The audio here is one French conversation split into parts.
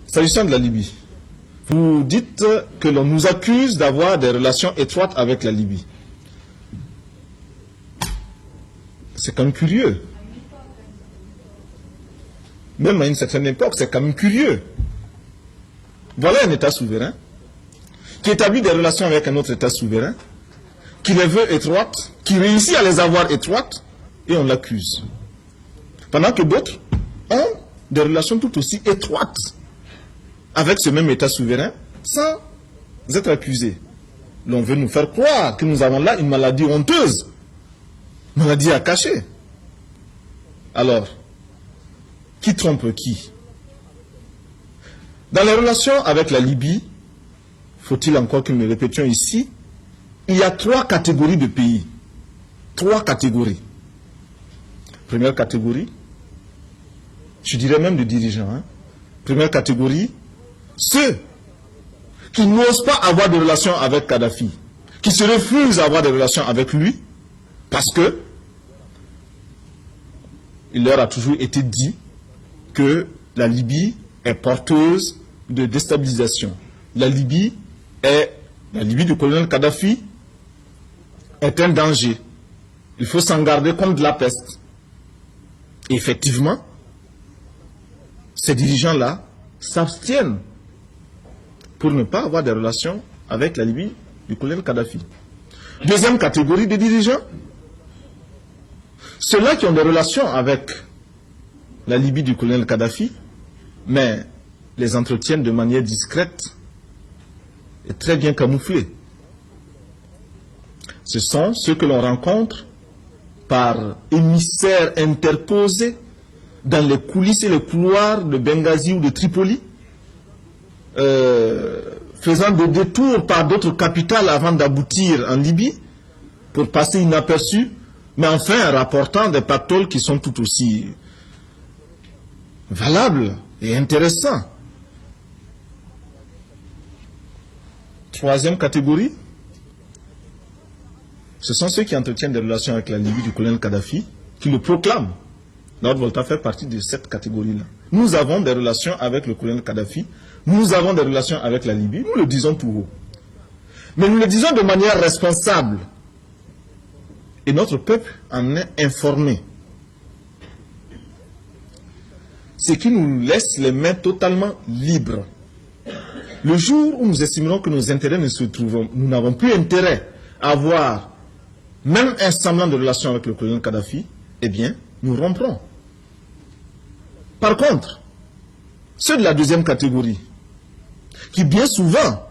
S'agissant de la Libye, vous dites que l'on nous accuse d'avoir des relations étroites avec la Libye. C'est quand même curieux. Même à une certaine époque, c'est quand même curieux. Voilà un État souverain qui établit des relations avec un autre État souverain, qui les veut étroites, qui réussit à les avoir étroites, et on l'accuse. Pendant que d'autres ont des relations tout aussi étroites avec ce même État souverain, sans être accusés. L'on veut nous faire croire que nous avons là une maladie honteuse, une maladie à cacher. Alors, qui trompe qui? Dans les relations avec la Libye, faut-il encore que nous le répétions ici, il y a 3 catégories de pays. 3 catégories. Première catégorie, je dirais même de dirigeants. Première catégorie, ceux qui n'osent pas avoir de relations avec Kadhafi, qui se refusent à avoir des relations avec lui, parce que il leur a toujours été dit que la Libye est porteuse de déstabilisation. La Libye du colonel Kadhafi est un danger. Il faut s'en garder comme de la peste. Et effectivement, ces dirigeants-là s'abstiennent pour ne pas avoir des relations avec la Libye du colonel Kadhafi. Deuxième catégorie de dirigeants, ceux-là qui ont des relations avec la Libye du colonel Kadhafi, mais les entretiennent de manière discrète et très bien camouflée. Ce sont ceux que l'on rencontre par émissaires interposés dans les coulisses et les couloirs de Benghazi ou de Tripoli, faisant des détours par d'autres capitales avant d'aboutir en Libye, pour passer inaperçus, mais enfin rapportant des pactoles qui sont tout aussi valables et intéressants. Troisième catégorie, ce sont ceux qui entretiennent des relations avec la Libye du colonel Kadhafi, qui le proclament. Lord Volta fait partie de cette catégorie-là. Nous avons des relations avec le colonel Kadhafi, nous avons des relations avec la Libye, nous le disons tout haut. Mais nous le disons de manière responsable. Et notre peuple en est informé. Ce qui nous laisse les mains totalement libres. Le jour où nous estimerons que nos intérêts ne se trouvent, nous n'avons plus intérêt à avoir même un semblant de relation avec le colonel Kadhafi, eh bien, nous romprons. Par contre, ceux de la deuxième catégorie, qui bien souvent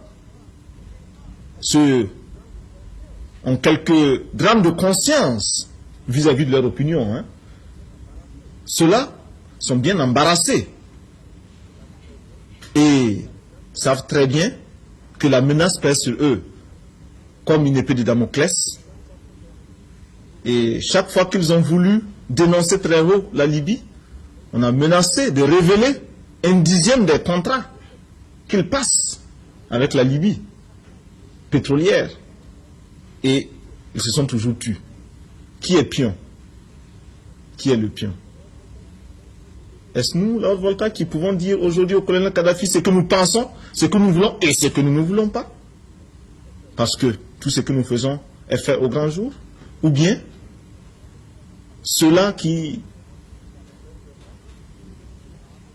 ont quelques drames de conscience vis-à-vis de leur opinion, ceux-là sont bien embarrassés et savent très bien que la menace pèse sur eux comme une épée de Damoclès. Et chaque fois qu'ils ont voulu dénoncer très haut la Libye, on a menacé de révéler 1/10 des contrats qu'ils passent avec la Libye pétrolière. Et ils se sont toujours tus. Qui est pion? Qui est le pion? Est-ce nous, Lord Volta, qui pouvons dire aujourd'hui au colonel Kadhafi ce que nous pensons, ce que nous voulons et ce que nous ne voulons pas? Parce que tout ce que nous faisons est fait au grand jour? Ou bien ceux-là qui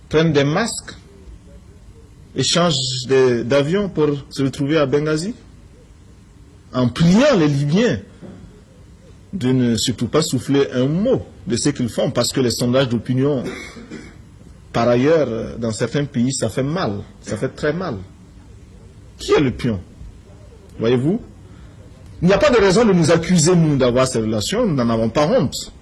prennent des masques et changent d'avion pour se retrouver à Benghazi, en priant les Libyens de ne surtout pas souffler un mot de ce qu'ils font, parce que les sondages d'opinion, par ailleurs, dans certains pays, ça fait mal, ça fait très mal. Qui est le pion? Voyez-vous, il n'y a pas de raison de nous accuser, nous, d'avoir ces relations, nous n'en avons pas honte.